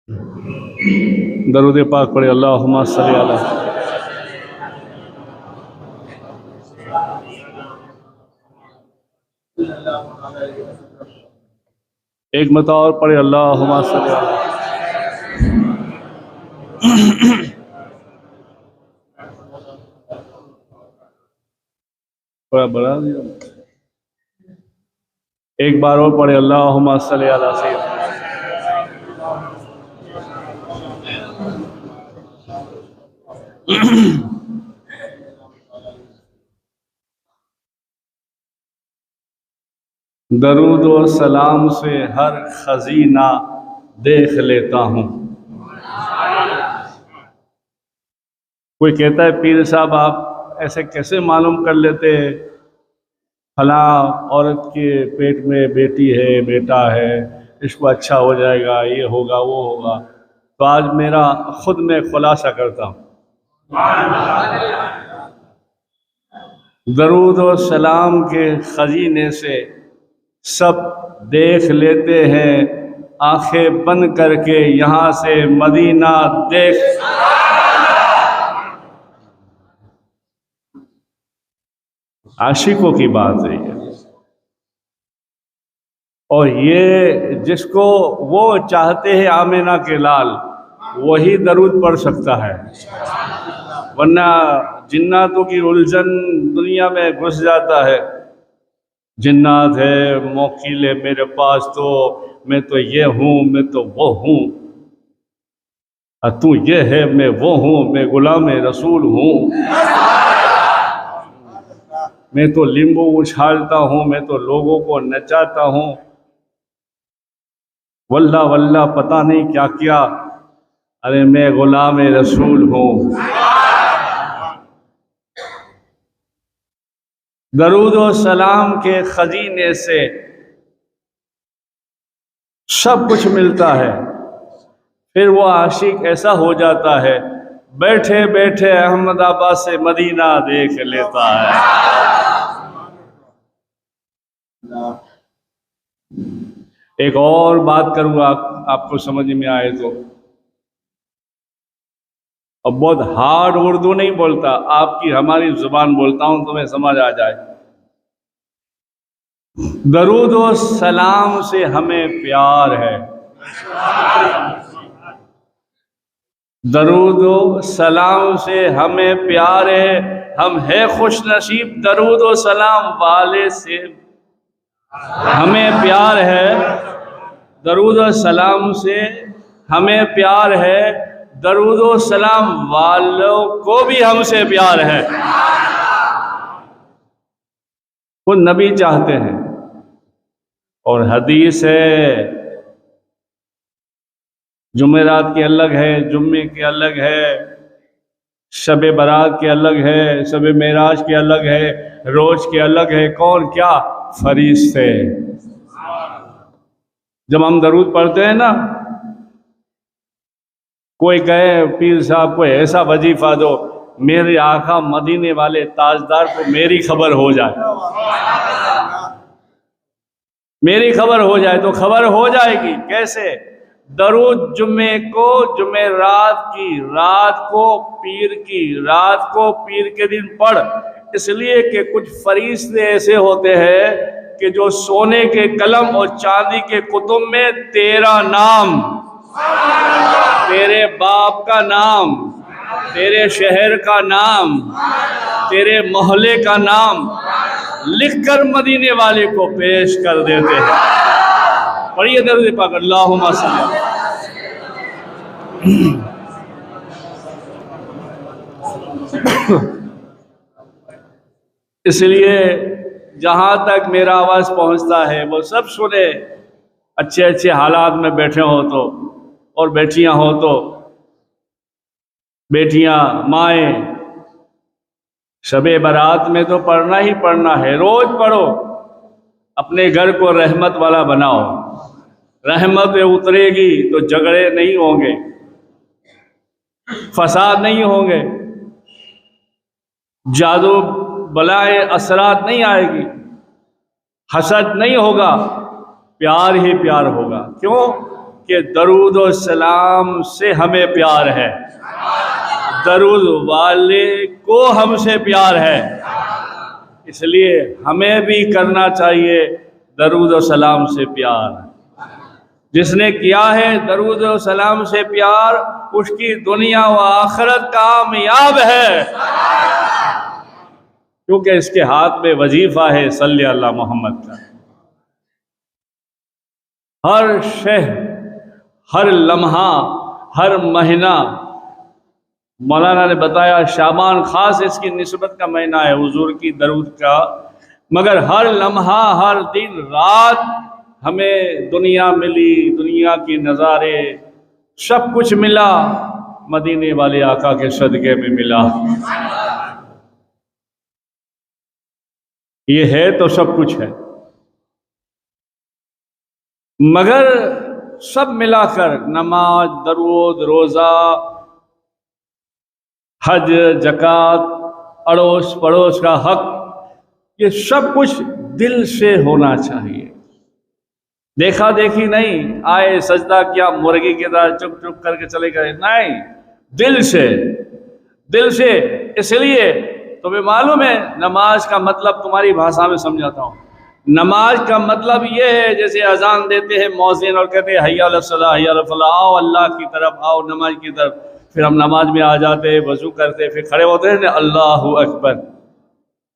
दरूद पाक पढ़े। अल्लाहुम्मा सल्ली अला। एक मरतबा और पढ़े। अल्लाहुम्मा सल्ली अला। थोड़ा बढ़ा दिया। एक बार और पढ़े। अल्लाहुम्मा सल्ली अला सय्यिदना। दरूद और सलाम से हर खजीना देख लेता हूँ। कोई कहता है पीर साहब आप ऐसे कैसे मालूम कर लेते हैं फला औरत के पेट में बेटी है बेटा है, इसको अच्छा हो जाएगा, ये होगा वो होगा। तो आज मेरा खुद में खुलासा करता हूँ। दरूद और सलाम के खजीने से सब देख लेते हैं, आंखें बंद करके यहाँ से मदीना देख। आशिकों की बात है ये। और ये जिसको वो चाहते हैं आमिना के लाल, वही दरूद पढ़ सकता है, वरना जिन्नातों की उलझन दुनिया में घुस जाता है। जिन्नात है मौकील है मेरे पास, तो मैं तो ये हूँ मैं तो वो हूँ, तू ये है मैं वो हूँ, मैं गुलाम रसूल हूँ, मैं तो लिंबू उछालता हूँ, मैं तो लोगों को नचाता हूँ, वल्ला वल्ला पता नहीं क्या क्या, अरे मैं गुलाम रसूल हूँ। दरूद और सलाम के खजीने से सब कुछ मिलता है। फिर वो आशिक ऐसा हो जाता है, बैठे बैठे अहमदाबाद से मदीना देख लेता है। एक और बात करूंगा आपको समझ में आए तो। अब बहुत हार्ड उर्दू नहीं बोलता, आपकी हमारी जुबान बोलता हूं, तुम्हें समझ आ जाए। दरूद और सलाम से हमें प्यार है। दरूद और सलाम से हमें प्यार है, हम है खुश नसीब दरूद और सलाम वाले से हमें प्यार है। दरूद और सलाम से हमें प्यार है, दरूद और सलाम वालों को भी हमसे प्यार है। वो नबी चाहते हैं। और हदीस है, जुमेरात के अलग है, जुम्मे के अलग है, शब बारात के अलग है, शब मेराज के अलग है, रोज के अलग है। कौन क्या? फरिश्ते। जब हम दरूद पढ़ते हैं ना, कोई कहे पीर साहब को ऐसा वजीफा दो, मेरे आका मदीने वाले ताजदार को मेरी खबर हो जाए, मेरी खबर हो जाए। तो खबर हो जाएगी कैसे? दरूद जुम्मे को जुमेरात की रात को, पीर की रात को, पीर के दिन पढ़। इसलिए कि कुछ फरिश्ते ऐसे होते हैं कि जो सोने के कलम और चांदी के कुतुब में तेरा नाम, तेरे बाप का नाम, तेरे शहर का नाम, तेरे मोहल्ले का नाम लिखकर मदीने वाले को पेश कर देते हैं। पढ़िए दरूद पाक। अल्लाहुम्मा सल्ली। इसलिए जहाँ तक मेरा आवाज़ पहुँचता है वो सब सुने, अच्छे अच्छे हालात में बैठे हो तो, और बेटियाँ हो तो, बेटियाँ माएँ, शबे बारात में तो पढ़ना ही पढ़ना है, रोज पढ़ो। अपने घर को रहमत वाला बनाओ, रहमत उतरेगी तो झगड़े नहीं होंगे, फसाद नहीं होंगे, जादू बलाएं असरात नहीं आएगी, हसद नहीं होगा, प्यार ही प्यार होगा। क्यों? कि दरूद और सलाम से हमें प्यार है, दरूद वाले को हमसे प्यार है, इसलिए हमें भी करना चाहिए दरूद और सलाम से प्यार। जिसने किया है दरूद और सलाम से प्यार, उसकी दुनिया व आखिरत कामयाब है, क्योंकि इसके हाथ में वजीफा है सल्ली अला मोहम्मद का। हर शह, हर लम्हा, हर महीना, मौलाना ने बताया शाबान खास इसकी निस्बत का महीना है हुजूर की दरूद का, मगर हर लम्हा, हर दिन रात हमें दुनिया मिली, दुनिया की नज़ारे, सब कुछ मिला, मदीने वाले आका के सदक़े में मिला। ये है तो सब कुछ है, मगर सब मिलाकर नमाज, दरूद, रोज़ा, हज, ज़कात, अड़ोस पड़ोस का हक, ये सब कुछ दिल से होना चाहिए। देखा देखी नहीं, आए सजदा किया मुर्गी की तरह चुप चुप करके चले गए, नहीं, दिल से, दिल से। इसलिए तुम्हें मालूम है नमाज का मतलब, तुम्हारी भाषा में समझाता हूँ, नमाज का मतलब ये है जैसे अजान देते हैं मौज़िन और कहते हैं हय्या अला सलाह, हय्या अला फलाह, आओ अल्लाह की तरफ, आओ नमाज की तरफ, फिर हम नमाज में आ जाते हैं, वजू करते, फिर खड़े होते हैं, अल्लाहु अकबर।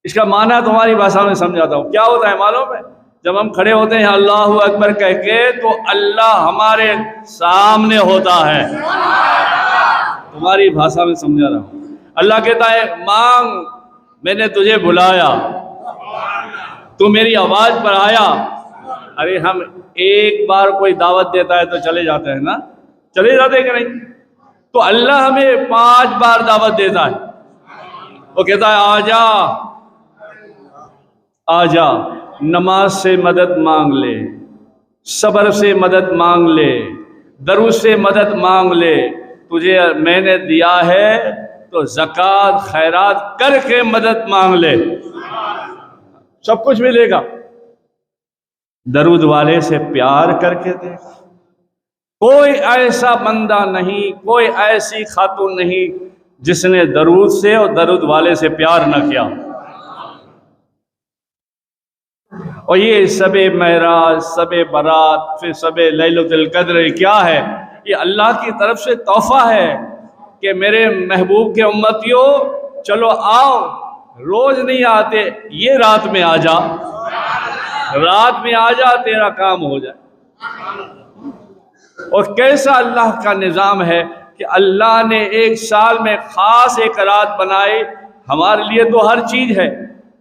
इसका माना तुम्हारी भाषा में समझाता हूँ, क्या होता है मालूम है? जब हम खड़े होते हैं अल्लाहु अकबर कह के, तो अल्लाह हमारे सामने होता है। तुम्हारी भाषा में समझा रहा हूँ। अल्लाह कहता है मांग, मैंने तुझे बुलाया, तू मेरी आवाज पर आया। अरे हम एक बार कोई दावत देता है तो चले जाते हैं ना, चले जाते हैं कि नहीं? तो अल्लाह हमें 5 बार दावत देता है, वो कहता है आजा आजा, नमाज से मदद मांग ले, सब्र से मदद मांग ले, दरूद से मदद मांग ले, तुझे मैंने दिया है तो ज़कात खैरात करके मदद मांग ले, सब कुछ मिलेगा। दरूद वाले से प्यार करके देख, कोई ऐसा बंदा नहीं, कोई ऐसी खातून नहीं जिसने दरूद से और दरूद वाले से प्यार न किया। और ये सबे महराज, सबे बारात, फिर सबे लैलतुल कद्र क्या है? ये अल्लाह की तरफ से तोहफा है कि मेरे महबूब के उम्मतियों चलो आओ, रोज नहीं आते, ये रात में आ जा, रात में आ जा, तेरा काम हो जाए। और कैसा अल्लाह का निज़ाम है कि अल्लाह ने एक साल में खास एक रात बनाई। हमारे लिए तो हर चीज़ है,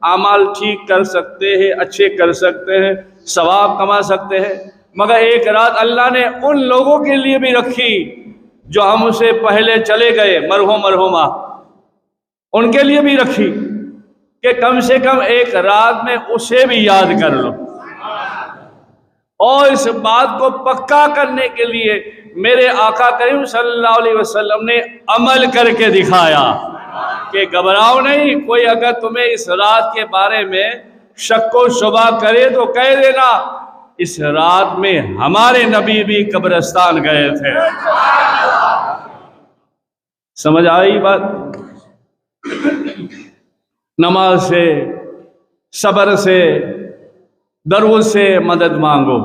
आमाल ठीक कर सकते हैं, अच्छे कर सकते हैं, सवाब कमा सकते हैं, मगर एक रात अल्लाह ने उन लोगों के लिए भी रखी जो हमसे पहले चले गए, मरहूम मरहुमा, उनके लिए भी रखी कि कम से कम एक रात में उसे भी याद कर लो। और इस बात को पक्का करने के लिए मेरे आका करीम सल्लल्लाहु अलैहि वसल्लम ने अमल करके दिखाया कि घबराओ नहीं, कोई अगर तुम्हें इस रात के बारे में शक व शुबा करे तो कह देना इस रात में हमारे नबी भी कब्रिस्तान गए थे। समझ आई बात? नमाज से, सब्र से, दरूद से मदद मांगो,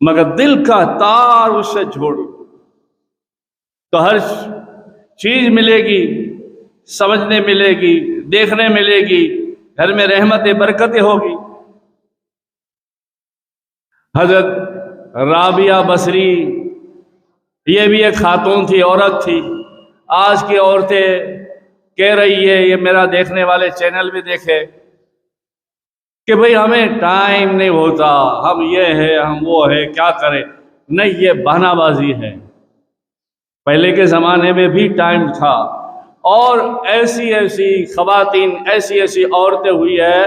मगर दिल का तार उससे जोड़ो तो हर चीज मिलेगी, समझने मिलेगी, देखने मिलेगी, घर में रहमत बरकतें होगी। हजरत राबिया बसरी, ये भी एक खातून थी, औरत थी। आज की औरतें कह रही है, ये मेरा देखने वाले चैनल भी देखे, कि भाई हमें टाइम नहीं होता, हम ये है, हम वो है, क्या करें। नहीं, ये बहानाबाजी है। पहले के ज़माने में भी टाइम था, और ऐसी ऐसी ख़वातीन, ऐसी ऐसी औरतें हुई है।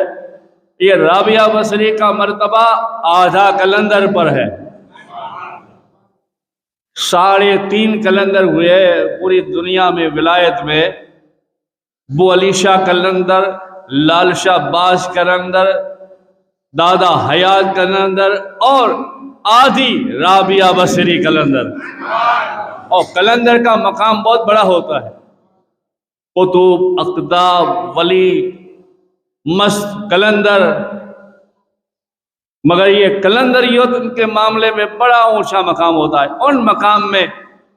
ये राबिया बसरी का मर्तबा आधा कलंदर पर है, 3.5 कलंदर हुए पूरी दुनिया में, विलायत में। बू अली शाह कलंदर, लाल शाह बाज कलंदर, दादा हयात कलंदर और आधी राबिया बसरी कलंदर। और कलंदर का मकाम बहुत बड़ा होता है, कुतुब, अक़ताब, वली, मस्त कलंदर, मगर ये कलंदरियत के मामले में बड़ा ऊंचा मकाम होता है। उन मकाम में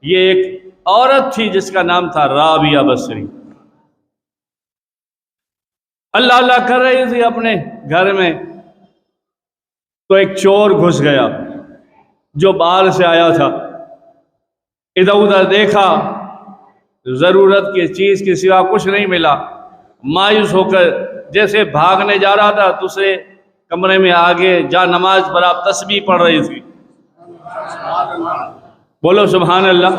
ये एक औरत थी जिसका नाम था राबिया बसरी। अल्लाह अल्लाह कर रही थी अपने घर में, तो एक चोर घुस गया जो बाहर से आया था। इधर उधर देखा, जरूरत की चीज के सिवा कुछ नहीं मिला। मायूस होकर जैसे भागने जा रहा था, दूसरे कमरे में आगे जा नमाज पर आप तस्बीह पढ़ रही थी। बोलो सुभान अल्लाह।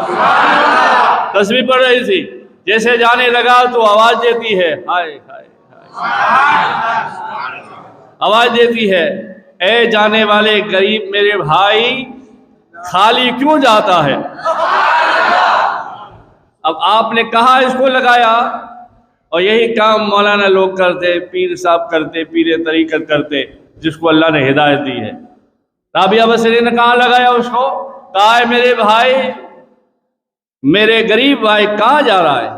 तस्बीह पढ़ रही थी, जैसे जाने लगा तो आवाज देती है, हाय हाय आवाज देती है, ए जाने वाले गरीब मेरे भाई, खाली क्यों जाता है? अब आपने कहा इसको लगाया, और यही काम मौलाना लोग करते, पीर साहब करते, पीर तरीक़त करते, जिसको अल्लाह ने हिदायत दी है। राबिया बसरी ने कहाँ लगाया उसको? कहा है मेरे भाई, मेरे गरीब भाई कहाँ जा रहा है?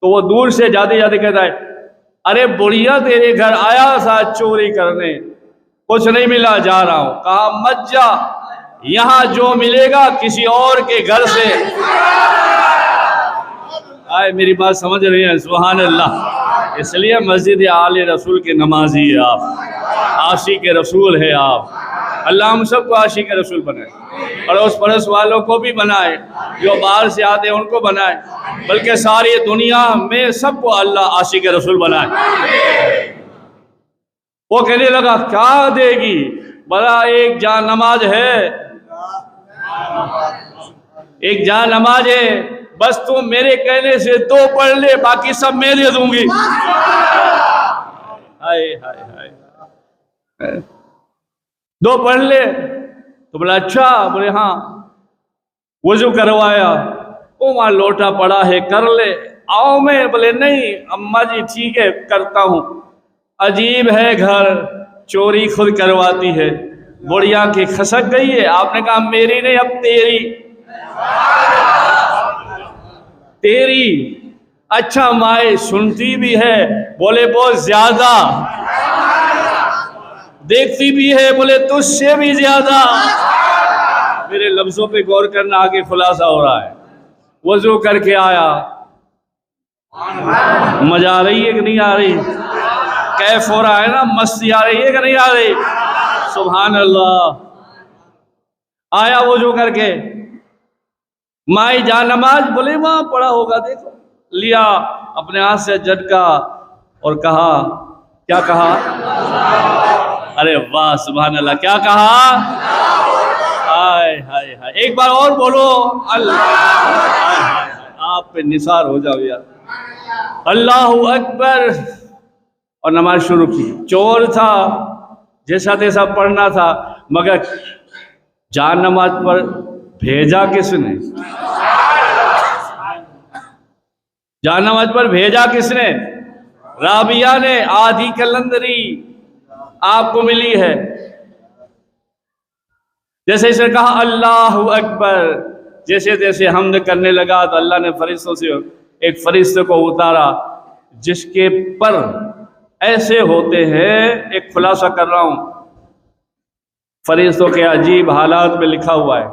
तो वो दूर से जाते जाते कहता है, अरे बुढ़िया तेरे घर आया था चोरी करने, कुछ नहीं मिला, जा रहा हूं। कहा मत जा, यहां जो मिलेगा किसी और के घर से। आए मेरी बात समझ रही है? सुभान अल्लाह। इसलिए मस्जिद आले रसूल के नमाजी है आप, आशिक रसूल है आप। अल्लाह हम सबको आशिक रसूल बनाए, अड़ोस पड़ोस वालों को भी बनाए, जो बाहर से आते हैं उनको बनाए, बल्कि सारी दुनिया में सबको अल्लाह आशिक रसूल बनाए। वो कहने लगा क्या देगी? बड़ा एक जान नमाज है, एक जान नमाज है, बस तुम मेरे कहने से 2 पढ़ ले, बाकी सब मैं दे दूंगी। हाय हाय हाय, 2 पढ़ ले। तो बोला अच्छा, बोले हाँ। वजू करवाया, वो वहां लोटा पड़ा है, कर ले। आओ मैं, बोले नहीं अम्मा जी ठीक है करता हूं। अजीब है घर, चोरी खुद करवाती है। बुढ़िया की खसक गई है। आपने कहा मेरी नहीं, अब तेरी। तेरी? अच्छा माए सुनती भी है? बोले बहुत ज्यादा। देखती भी है? बोले तुझसे भी ज्यादा। मेरे लफ्जों पे गौर करना, आगे खुलासा हो रहा है। वजू करके आया, मजा आ रही है कि नहीं आ रही? कैफ हो रहा है ना, मस्ती आ रही है कि नहीं आ रही? सुभान अल्लाह। आया वजू करके, माई जा नमाज, बोले वहां पड़ा होगा देखो। लिया, अपने हाथ से झटका और कहा, क्या कहा? अरे वाह सुभान अल्लाह, क्या कहा? हाय हाय हाय, एक बार और बोलो अल्लाह। हाय हाय, आप पे निसार हो जाओ यार। अल्लाहु अकबर। और नमाज शुरू की। चोर था, जैसा तैसा पढ़ना था, मगर जान नमाज पर भेजा किसने? जान नमाज पर भेजा किसने? राबिया ने। आधी कलंदरी आपको मिली है। जैसे इसे कहा अल्लाहु अकबर, जैसे जैसे हमने करने लगा तो अल्लाह ने फरिश्तों से एक फरिश्ते को उतारा जिसके पर ऐसे होते हैं। एक खुलासा कर रहा हूं, फरिश्तों के अजीब हालात में लिखा हुआ है।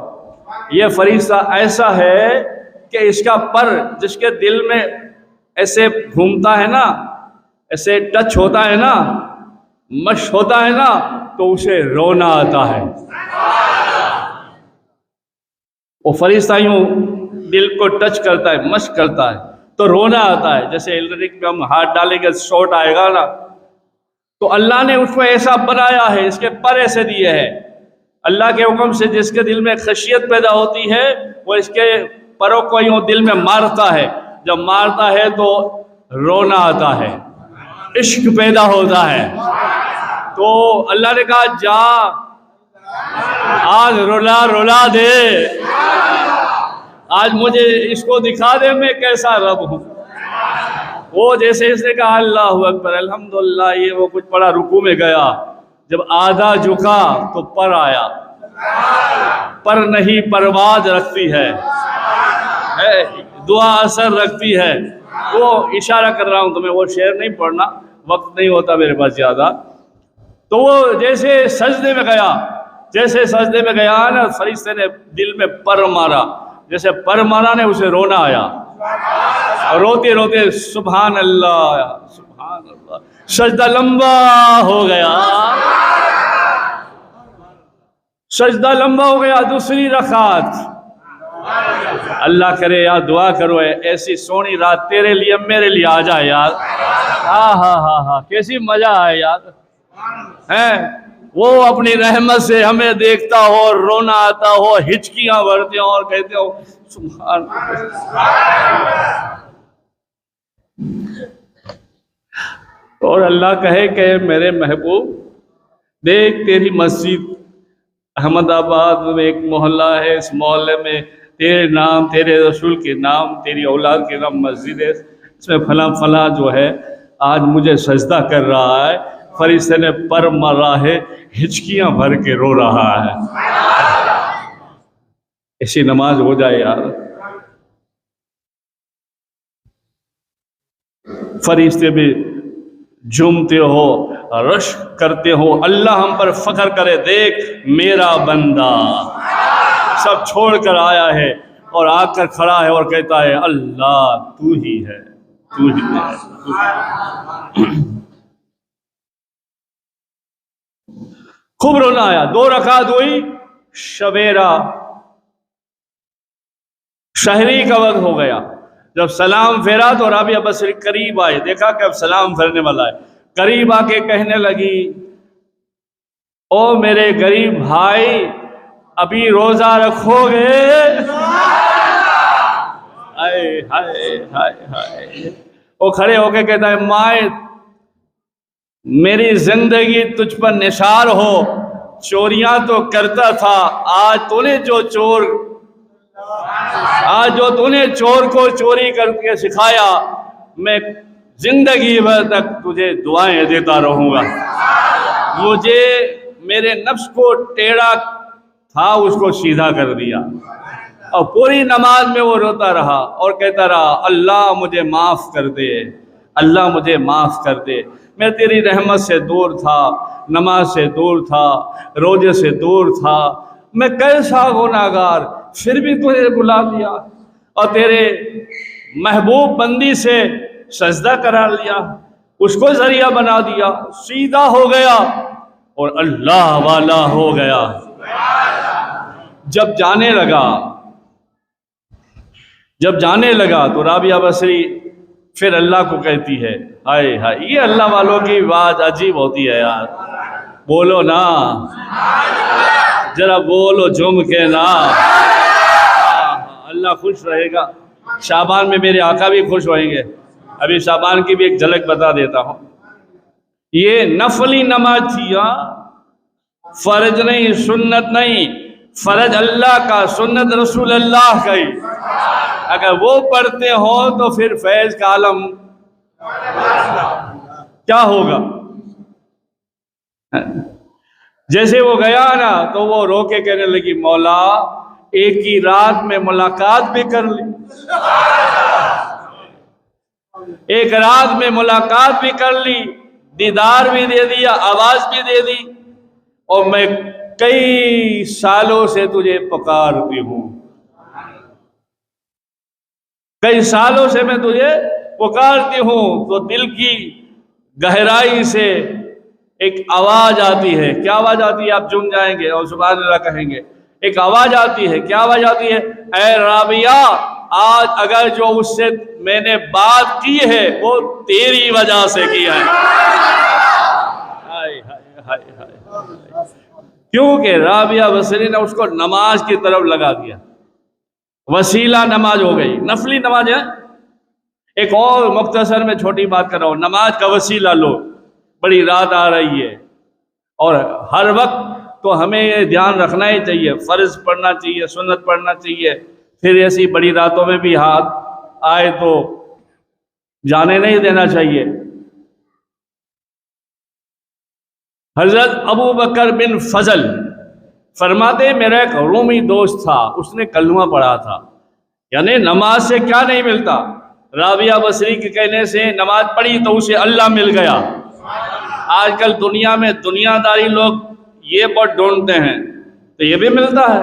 यह फरिश्ता ऐसा है कि इसका पर जिसके दिल में ऐसे घूमता है ना, ऐसे टच होता है ना, मश होता है ना, तो उसे रोना आता है। वो फरिश्ता यूं दिल को टच करता है, मश करता है, तो रोना आता है। जैसे इलेक्ट्रिक में हम हाथ डालेंगे शॉट आएगा ना, तो अल्लाह ने उसको ऐसा बनाया है, इसके पर ऐसे दिए हैं। अल्लाह के हुक्म से जिसके दिल में खशियत पैदा होती है, वो इसके परों को यूं दिल में मारता है। जब मारता है तो रोना आता है, इश्क पैदा होता है। तो अल्लाह ने कहा जा आज रुला रुला दे, आज मुझे इसको दिखा दे मैं कैसा रब हूं। वो जैसे इसने कहा अल्लाहु अकबर अल्हम्दुलिल्लाह, ये वो कुछ पड़ा, रुकू में गया, जब आधा झुका तो पर आया। पर नहीं परवाज रखती है, दुआ असर रखती है। वो इशारा कर रहा हूं तुम्हें, वो शेर नहीं पढ़ना, वक्त नहीं होता मेरे पास ज़्यादा। तो वो जैसे सजदे में गया, जैसे सजदे में गया ना, फरिश्ते ने दिल में पर मारा, जैसे पर मारा ने उसे रोना आया, रोते रोते सुभान अल्लाह सुभान अल्लाह, सजदा लंबा हो गया, सजदा लंबा हो गया। दूसरी रकात, अल्लाह करे यार, दुआ करो ऐसी सोनी रात तेरे लिए मेरे लिए आ जाए यार। हाँ हाँ हाँ हाँ, कैसी मजा है यार, है वो अपनी रहमत से हमें देखता हो, रोना आता हो, हिचकियां भरते हो और कहते हो सुभान। और अल्लाह कहे कि मेरे महबूब देख, तेरी मस्जिद अहमदाबाद में एक मोहल्ला है, इस मोहल्ले में तेरे नाम, तेरे रसूल के नाम, तेरी औलाद के नाम मस्जिद है, इसमें फला फला जो है आज मुझे सजदा कर रहा है, फरिश्ते ने पर मारा है, हिचकियां भर के रो रहा है। ऐसी नमाज हो जाए यार, फरिश्ते भी झूमते हो, रश करते हो, अल्लाह हम पर फख्र करे, देख मेरा बंदा सब छोड़ कर आया है और आकर खड़ा है और कहता है अल्लाह तू ही है, तू ही है। खूब रोना आया। 2 रकात हुई, शबेरा शहरी का वक्त हो गया। जब सलाम फेरा तो राबिया बसरी करीब आए, देखा कि अब सलाम फेरने वाला है, करीब आके कहने लगी, ओ मेरे गरीब भाई अभी रोजा रखोगे? हाय हाय हाय हाय। वो खड़े होके कहता है माए मेरी जिंदगी तुझ पर निसार हो, चोरियां तो करता था, आज तूने जो चोर को चोरी करके सिखाया, मैं जिंदगी भर तक तुझे दुआएं देता रहूंगा। मुझे मेरे नफ्स को टेढ़ा था उसको सीधा कर दिया, और पूरी नमाज में वो रोता रहा और कहता रहा अल्लाह मुझे माफ कर दे, अल्लाह मुझे माफ कर दे, मैं तेरी रहमत से दूर था, नमाज से दूर था, रोजे से दूर था, मैं कैसा गुनाहगार, फिर भी तुझे बुला लिया और तेरे महबूब बंदी से सजदा करा लिया, उसको जरिया बना दिया, सीधा हो गया और अल्लाह वाला हो गया। जब जाने लगा तो राबिया बसरी फिर अल्लाह को कहती है हाय हाय, ये अल्लाह वालों की बात अजीब होती है यार, बोलो ना जरा, बोलो झूम के ना, अल्लाह खुश रहेगा। शाबान में मेरे आका भी खुश होंगे। अभी शाबान की भी एक झलक बता देता हूँ। ये नफली नमाज थी, फर्ज नहीं, सुन्नत नहीं, फर्ज अल्लाह का, सुन्नत रसूल अल्लाह का ही। अगर वो पढ़ते हो तो फिर फैज का आलम क्या होगा। जैसे वो गया ना तो वो रो के कहने लगी मौला एक ही रात में मुलाकात भी कर ली, एक रात में मुलाकात भी कर ली, दीदार भी दे दिया, आवाज भी दे दी, और मैं कई सालों से तुझे पुकारती हूं, कई सालों से मैं तुझे पुकारती हूं। तो दिल की गहराई से एक आवाज आती है। क्या आवाज आती है? आप झूम जाएंगे और सुभान अल्लाह कहेंगे। एक आवाज आती है। क्या आवाज आती है? ऐ राबिया, आज अगर जो उससे मैंने बात की है वो तेरी वजह से की है। हाय हाय हाय हाय। क्योंकि राबिया बसरी ने उसको नमाज की तरफ लगा दिया। वसीला नमाज हो गई, नफली नमाज है। एक और मुख्तसर में छोटी बात कर रहा हूं, नमाज का वसीला लो। बड़ी रात आ रही है और हर वक्त तो हमें ये ध्यान रखना ही चाहिए, फर्ज पढ़ना चाहिए, सुन्नत पढ़ना चाहिए। फिर ऐसी बड़ी रातों में भी हाथ आए तो जाने नहीं देना चाहिए। हजरत अबू बकर बिन फजल फरमाते मेरा एक रोमी दोस्त था, उसने कलमा पढ़ा था, यानी नमाज से क्या नहीं मिलता, राबिया बसरी के कहने से नमाज पढ़ी तो उसे अल्लाह मिल गया। आजकल दुनिया में दुनियादारी लोग ये बहुत ढूंढते हैं, तो ये भी मिलता है,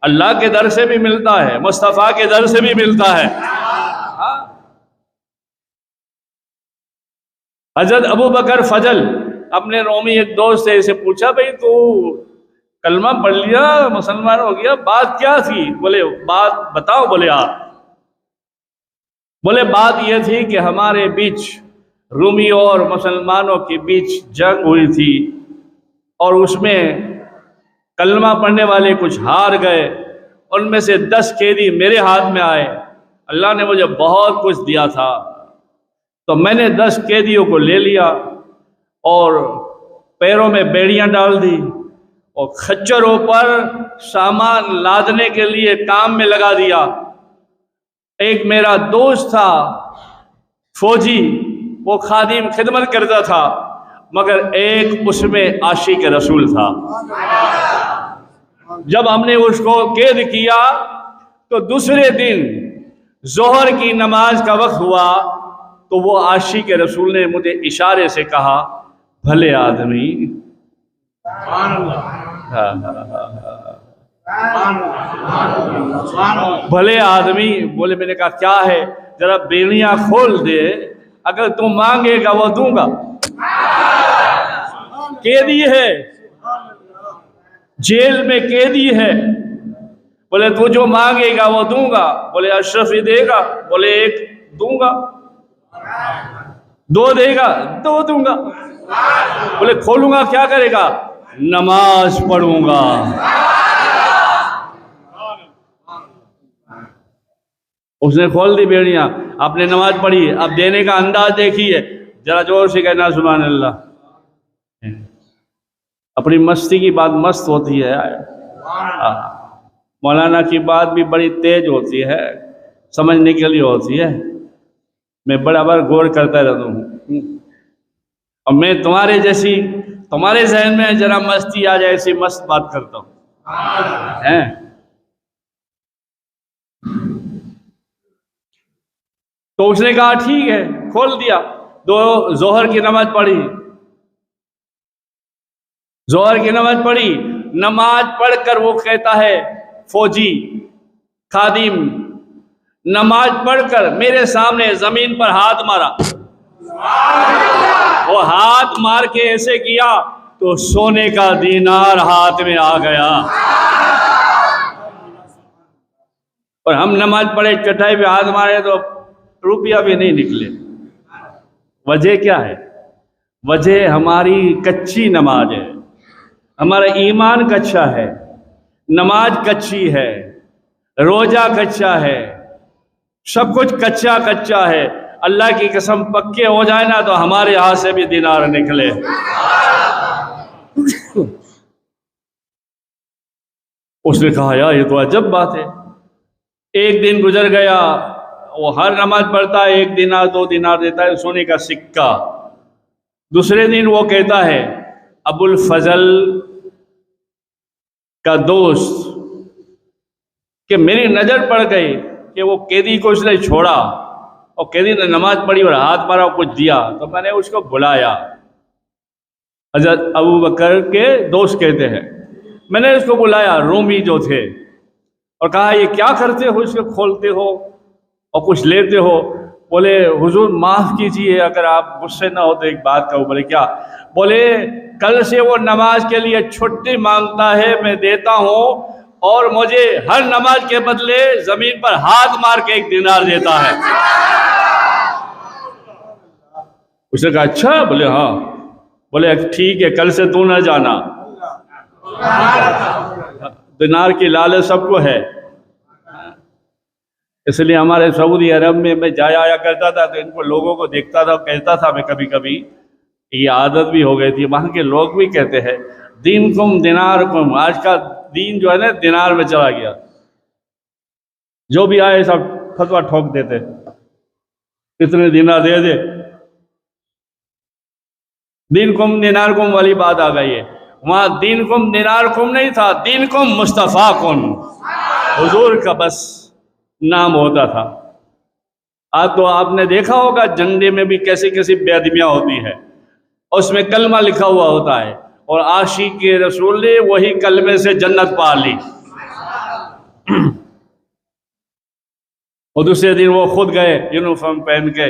अल्लाह के दर से भी मिलता है, मुस्तफ़ा के दर से भी मिलता है। हाँ? हजरत अबू बकर फजल अपने रोमी एक दोस्त से पूछा, भाई तू कलमा पढ़ लिया, मुसलमान हो गया, बात क्या थी? बोले बात बताओ। बोले आप। बोले बात यह थी कि हमारे बीच रूमी और मुसलमानों के बीच जंग हुई थी और उसमें कलमा पढ़ने वाले कुछ हार गए, उनमें से 10 कैदी मेरे हाथ में आए। अल्लाह ने मुझे बहुत कुछ दिया था, तो मैंने 10 कैदियों को ले लिया और पैरों में बेड़ियां डाल दी और खच्चरों पर सामान लादने के लिए काम में लगा दिया। एक मेरा दोस्त था फौजी, वो खादिम खिदमत करता था, मगर एक उसमें आशिक रसूल था। जब हमने उसको कैद किया तो दूसरे दिन जोहर की नमाज का वक्त हुआ तो वो आशिक रसूल ने मुझे इशारे से कहा, भले आदमी। भले आदमी। बोले, मैंने कहा क्या है? जरा बेड़ियां खोल दे, अगर तू मांगेगा वो दूंगा। कैदी है, जेल में कैदी है। बोले तू जो मांगेगा वो दूंगा। बोले अशरफ ही देगा। बोले 1 दूंगा। 2 देगा? 2 दूंगा। बोले खोलूंगा क्या करेगा? नमाज पढ़ूंगा। उसने खोल दी बेड़ियां, आपने नमाज पढ़ी। अब देने का अंदाज देखिए, जरा जोर से कहना सुभान अल्लाह। अपनी मस्ती की बात मस्त होती है, मौलाना की बात भी बड़ी तेज होती है, समझने के लिए होती है। मैं बराबर गौर करता रहता हूँ, और मैं तुम्हारे जैसी, तुम्हारे जहन में जरा मस्ती आ जाए ऐसी मस्त बात करता हूँ हैं। तो उसने कहा ठीक है, खोल दिया। 2 जोहर की नमाज पढ़ी, जोहर की नमाज पढ़ी। नमाज पढ़कर वो कहता है, फौजी खादिम, नमाज पढ़कर मेरे सामने जमीन पर हाथ मारा। वो हाथ मार के ऐसे किया तो सोने का दीनार हाथ में आ गया। और हम नमाज पढ़े, चटाई पे हाथ मारे तो रुपया भी नहीं निकले। वजह क्या है? वजह हमारी कच्ची नमाज है, हमारा ईमान कच्चा है, नमाज कच्ची है, रोजा कच्चा है, सब कुछ कच्चा कच्चा है। अल्लाह की कसम पक्के हो जाए ना तो हमारे हाथ से भी दीनार निकले। उसने कहा यार ये तो अजब बात है। एक दिन गुजर गया, वो हर नमाज पढ़ता है, 1 दिनार 2 दिनार देता है, सोने का सिक्का। दूसरे दिन वो कहता है, अबुल फजल का दोस्त, कि मेरी नजर पड़ गई कि वो कैदी को उसने छोड़ा और कैदी ने नमाज पढ़ी और हाथ मारा, कुछ दिया, तो मैंने उसको बुलाया। हजरत अबू बकर के दोस्त कहते हैं, मैंने उसको बुलाया, रोमी जो थे, और कहा ये क्या करते हो, इसको खोलते हो और कुछ लेते हो? बोले हुजूर माफ़ कीजिए, अगर आप गुस्से ना हो तो एक बात कहूँ। बोले क्या? बोले कल से वो नमाज के लिए छुट्टी मांगता है, मैं देता हूँ, और मुझे हर नमाज के बदले जमीन पर हाथ मार के 1 दिनार देता है। उसने कहा अच्छा? बोले हाँ। बोले ठीक है, कल से तू ना जाना। दिनार की लालच सबको है, इसलिए हमारे सऊदी अरब में मैं जाया आया करता था तो इनको लोगों को देखता था, कहता था मैं कभी कभी, ये आदत भी हो गई थी। वहाँ के लोग भी कहते हैं दीन कुम दिनार कुम। आज का दीन जो है ना दिनार में चला गया, जो भी आए सब फतवा ठोक देते, इतने दिनार दे। दीन कुम दिनार कुम वाली बात आ गई है। वहां दीन कुम दिनार कुम नहीं था, दीन कुम मुस्तफ़ा कुम, हुजूर का बस नाम होता था। आज तो आपने देखा होगा झंडे में भी कैसी कैसी बेअदबियां होती है, और उसमें कलमा लिखा हुआ होता है, और आशिक के रसूल ने वही कलमे से जन्नत पा ली। और दूसरे दिन वो खुद गए यूनिफॉर्म पहन के,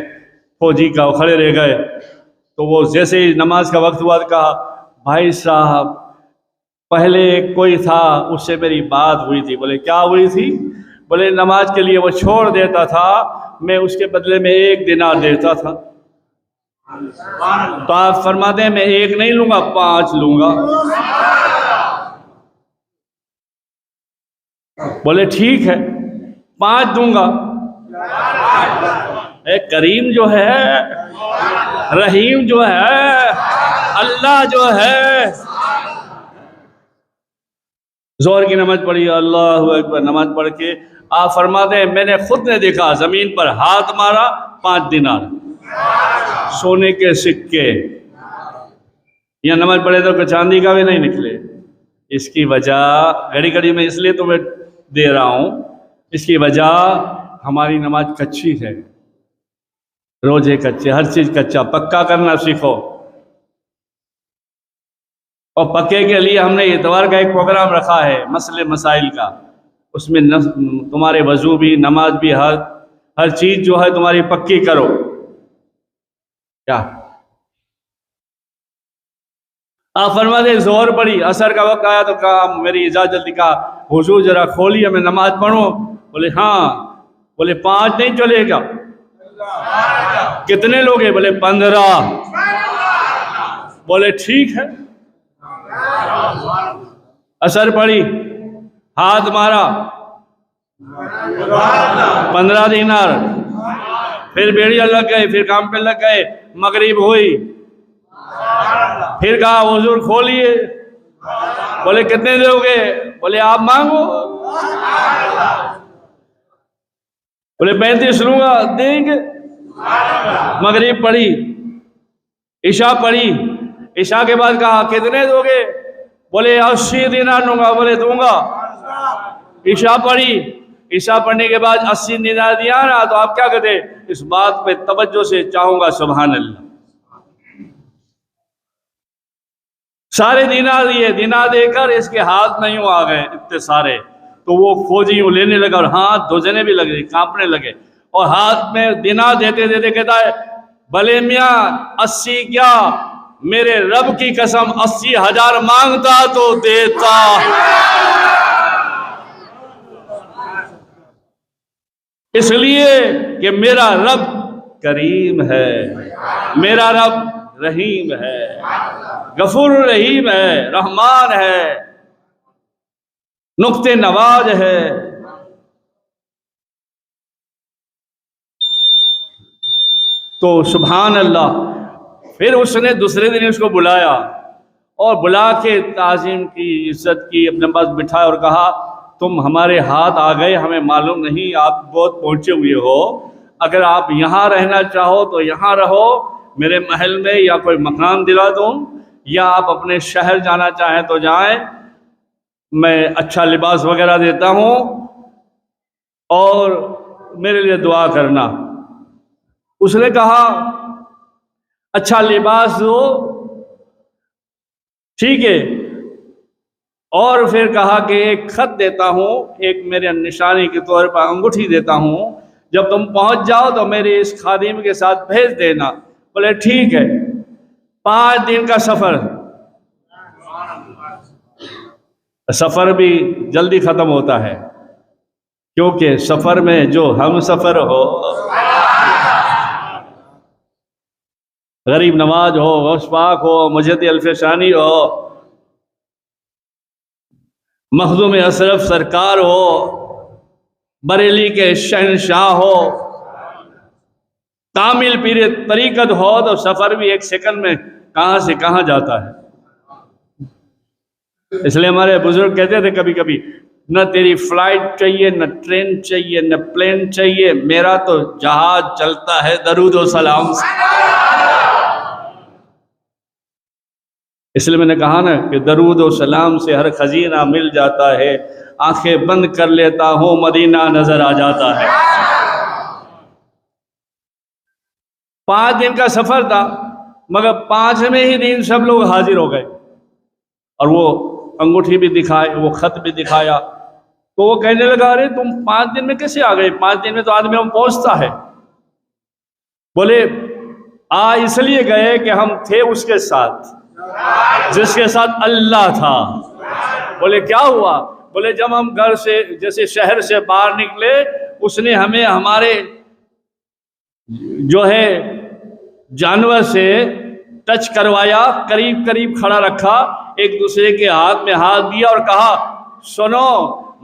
फौजी का, खड़े रह गए। तो वो जैसे ही नमाज का वक्त हुआ, कहा भाई साहब पहले कोई था, उससे मेरी बात हुई थी। बोले क्या हुई थी? बोले नमाज के लिए वो छोड़ देता था, मैं उसके बदले में 1 दिनार देता था। तो आप फरमाते हैं मैं 1 नहीं लूंगा, 5 लूंगा। बोले ठीक है 5 दूंगा। करीम जो है, रहीम जो है, अल्लाह जो है। जोहर की नमाज पढ़ी, अल्लाहु अकबर, नमाज पढ़ के आप फरमाते हैं मैंने खुद ने देखा, जमीन पर हाथ मारा, 5 दिनार सोने के सिक्के। या नमाज पढ़े तो कुछ चांदी का भी नहीं निकले। इसकी वजह घड़ी घड़ी में इसलिए तुम्हें दे रहा हूं, इसकी वजह हमारी नमाज कच्ची है, रोजे कच्चे, हर चीज कच्चा। पक्का करना सीखो। और पक्के के लिए हमने इतवार का एक प्रोग्राम रखा है, मसले मसाइल का। उसमें तुम्हारे वजू भी, नमाज भी, हर चीज जो है तुम्हारी पक्की करो। क्या आप फरमाते जोहर पड़ी, असर का वक्त आया तो कहा मेरी इजाजत दी, कहा हुजूर जरा खोलिए मैं नमाज पढ़ूं। बोले हाँ। बोले 5 नहीं चलेगा? कितने लोग हैं? बोले 15। बोले ठीक है। असर पड़ी, हाथ मारा, 15 दिनार। फिर बेड़िया लग गए, फिर काम पे लग गए। मगरिब हुई, फिर कहा हुजूर खोलिए। बोले कितने दोगे? बोले आप मांगो। बोले 35 लूंगा, देंगे। मगरिब पढ़ी, ईशा पढ़ी। ईशा के बाद कहा कितने दोगे? बोले 80 दिनार लूंगा। बोले दूंगा। ईशा पढ़ी, ईशा पढ़ने के बाद 80 दिनार दिया ना, तो आप क्या कहते? इस बात पे तवज्जो से चाहूंगा सुभान अल्लाह। सारे दिनार दिए, दिनार देकर इसके हाथ नहीं आ गए इतने सारे। तो वो फौजी लेने लगा और हाथ धोजने भी लगे, कांपने लगे। और हाथ में दिनार देते देते कहता है भले मियाँ 80 क्या, मेरे रब की कसम 80,000 मांगता तो देता। इसलिए कि मेरा रब करीम है, मेरा रब रहीम है, गफूर रहीम है, रहमान है, नुक्ते नवाज है। तो सुभान अल्लाह। फिर उसने दूसरे दिन उसको बुलाया और बुला के ताज़ीम की, इज्जत की, अपने पास बिठाया और कहा तुम हमारे हाथ आ गए, हमें मालूम नहीं, आप बहुत पहुंचे हुए हो। अगर आप यहाँ रहना चाहो तो यहाँ रहो मेरे महल में, या कोई मकान दिला दूं, या आप अपने शहर जाना चाहें तो जाएं, मैं अच्छा लिबास वगैरह देता हूँ और मेरे लिए दुआ करना। उसने कहा अच्छा लिबास दो, ठीक है। और फिर कहा कि एक खत देता हूँ, एक मेरे निशानी के तौर पर अंगूठी देता हूँ, जब तुम पहुंच जाओ तो मेरे इस खादिम के साथ भेज देना। बोले ठीक है। 5 दिन का सफर, सफर भी जल्दी खत्म होता है, क्योंकि सफर में जो हम सफर हो, गरीब नवाज हो, गौस पाक हो, मुजद्दी अल्फशानी हो, मखदूम अशरफ सरकार हो, बरेली के शहनशाह हो, कामिल पीर तरीकत हो, तो सफर भी 1 सेकंड में कहां से कहां जाता है। इसलिए हमारे बुजुर्ग कहते थे कभी कभी, न तेरी फ्लाइट चाहिए, न ट्रेन चाहिए, न प्लेन चाहिए, मेरा तो जहाज चलता है दरूद और सलाम से। इसलिए मैंने कहा ना कि दरूद और सलाम से हर खजीना मिल जाता है, आंखें बंद कर लेता हूँ मदीना नजर आ जाता है। 5 दिन का सफर था, मगर 5वें ही दिन सब लोग हाजिर हो गए और वो अंगूठी भी दिखाए, वो खत भी दिखाया। तो वो कहने लगा, अरे तुम 5 दिन में कैसे आ गए? 5 दिन में तो आदमी हम पहुंचता है। बोले इसलिए गए कि हम थे उसके साथ जिसके साथ अल्लाह था। बोले क्या हुआ? बोले जब हम घर से, जैसे शहर से बाहर निकले, उसने हमें हमारे जो है जानवर से टच करवाया, करीब करीब खड़ा रखा, एक दूसरे के हाथ में हाथ दिया और कहा, सुनो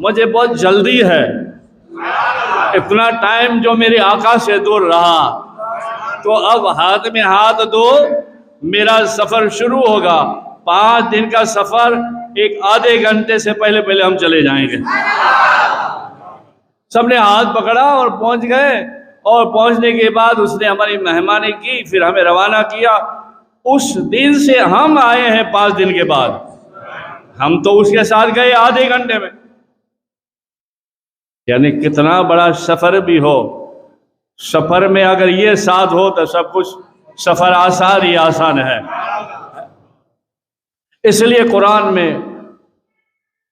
मुझे बहुत जल्दी है, इतना टाइम जो मेरे आका से दूर रहा, तो अब हाथ में हाथ दो, मेरा सफर शुरू होगा। 5 दिन का सफर, एक आधे घंटे से पहले पहले हम चले जाएंगे। सबने हाथ पकड़ा और पहुंच गए, और पहुंचने के बाद उसने हमारी मेहमानी की, फिर हमें रवाना किया। उस दिन से हम आए हैं 5 दिन के बाद, हम तो उसके साथ गए आधे घंटे में। यानी कितना बड़ा सफर भी हो, सफर में अगर ये साथ हो तो सब कुछ सफर आसान ही आसान है। इसलिए कुरान में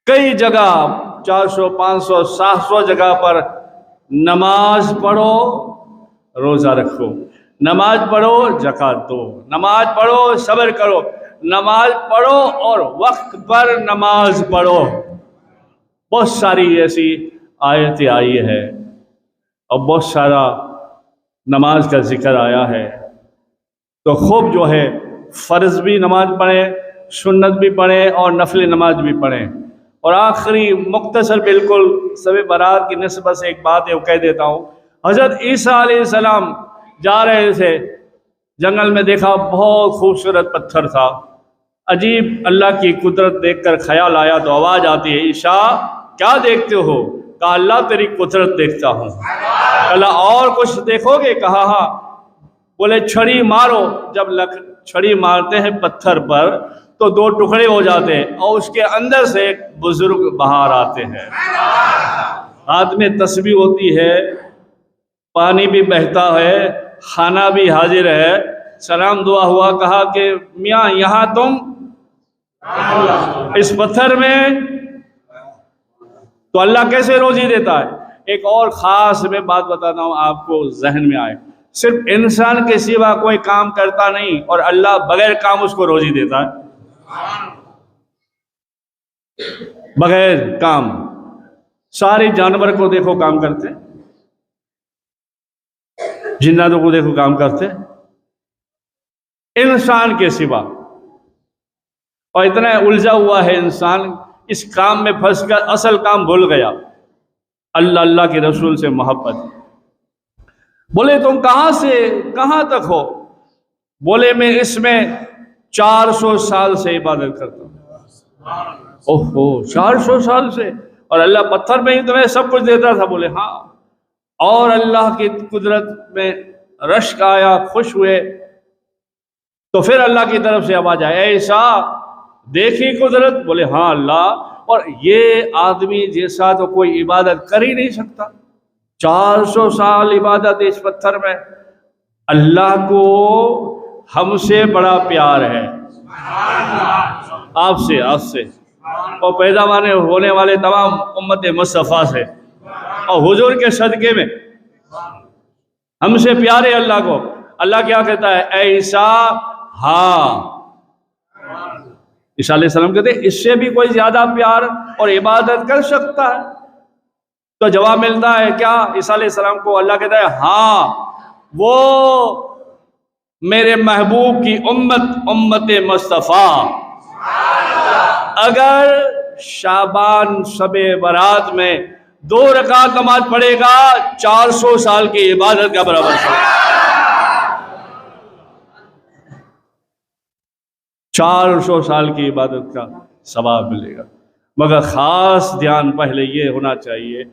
कई जगह 400, 500, 700 जगह पर नमाज पढ़ो, रोजा रखो, नमाज पढ़ो, ज़कात दो, नमाज पढ़ो, सब्र करो, नमाज पढ़ो और वक्त पर नमाज पढ़ो। बहुत सारी ऐसी आयतें आई है और बहुत सारा नमाज का जिक्र आया है। तो खूब जो है फ़र्ज़ भी नमाज पढ़ें, सुन्नत भी पढ़ें और नफल नमाज भी पढ़ें। और आखिरी मुख्तसर बिल्कुल शब बारात की निस्बत से एक बात है वो कह देता हूँ। हज़रत ईसा अलैहिस्सलाम जा रहे थे जंगल में, देखा बहुत खूबसूरत पत्थर था, अजीब अल्लाह की कुदरत देखकर ख्याल आया, तो आवाज़ आती है, ईसा क्या देखते हो? कहा अल्लाह तेरी कुदरत देखता हूँ। अल्लाह और कुछ देखोगे? कहा हाँ। बोले छड़ी मारो। जब छड़ी मारते हैं पत्थर पर तो 2 टुकड़े हो जाते हैं और उसके अंदर से एक बुजुर्ग बाहर आते हैं, हाथ में तस्बीह होती है, पानी भी बहता है, खाना भी हाजिर है, सलाम दुआ हुआ। कहा कि मियाँ यहाँ तुम इस पत्थर में, तो अल्लाह कैसे रोजी देता है? एक और ख़ास मैं बात बताता हूँ आपको जहन में आए, सिर्फ इंसान के सिवा कोई काम करता नहीं और अल्लाह बगैर काम उसको रोजी देता है, बगैर काम। सारे जानवर को देखो काम करते, जिन्नातों को देखो काम करते, इंसान के सिवा। और इतना उलझा हुआ है इंसान, इस काम में फंस कर असल काम भूल गया, अल्लाह अल्लाह के रसूल से मोहब्बत। बोले तुम कहाँ से कहाँ तक हो? बोले मैं इसमें 400 साल से इबादत करता हूँ। ओहो 400 साल से? और अल्लाह पत्थर में ही तुम्हें सब कुछ देता था? बोले हाँ। और अल्लाह की कुदरत में रश्क आया, खुश हुए, तो फिर अल्लाह की तरफ से आवाज आया, ऐसा देखी कुदरत? बोले हाँ अल्लाह, और ये आदमी जैसा तो कोई इबादत कर ही नहीं सकता। 400 साल इबादत इस पत्थर में। अल्लाह को हमसे बड़ा प्यार है, आपसे और पैदा होने वाले तमाम उम्मत मुस्तफ़ा से और हुजूर के सदके में हमसे प्यारे अल्लाह को। अल्लाह क्या कहता है? ऐसा हाँ। ईसा अलैहिस्सलाम कहते हैं इससे भी कोई ज्यादा प्यार और इबादत कर सकता है? तो जवाब मिलता है क्या ईसा अलैहिस्सलाम को? अल्लाह कहता है हाँ, वो मेरे महबूब की उम्मत मुस्तफ़ा अगर शाबान शबे बारात में 2 रकात नमाज पढ़ेगा 400 साल की इबादत का बराबर है। 400 साल की इबादत का सवाब मिलेगा। मगर ख़ास ध्यान पहले ये होना चाहिए,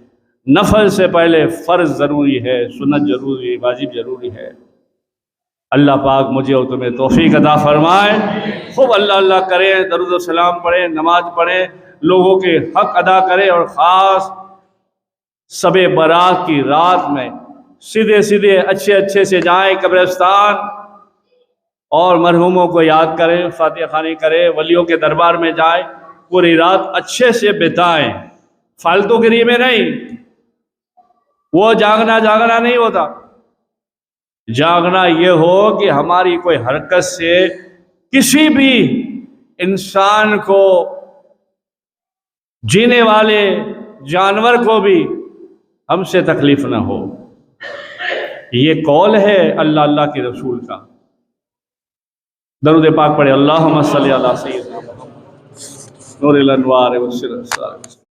नफल से पहले फ़र्ज ज़रूरी है, सुन्नत ज़रूरी है, वाजिब ज़रूरी है। अल्लाह पाक मुझे और तुम्हें तौफीक अता फरमाए। खूब अल्लाह अल्लाह करें, दरूद व सलाम पढ़ें, नमाज पढ़ें, लोगों के हक अदा करें, और ख़ास सबे बारात की रात में सीधे सीधे अच्छे अच्छे से जाएं कब्रिस्तान और मरहूमों को याद करें, फातिहा खानी करें, वलियों के दरबार में जाएं, पूरी रात अच्छे से बिताएं, फालतूगिरी में नहीं। वो जागना जागना नहीं होता। जागना ये हो कि हमारी कोई हरकत से किसी भी इंसान को, जीने वाले जानवर को भी हमसे तकलीफ ना हो। ये कौल है अल्लाह अल्लाह के रसूल का। दरूद पाक पढ़े, अल्लाहुम्मा सल्ली अला सय्यिदिना मुहम्मद नूरिल अनवार व सिर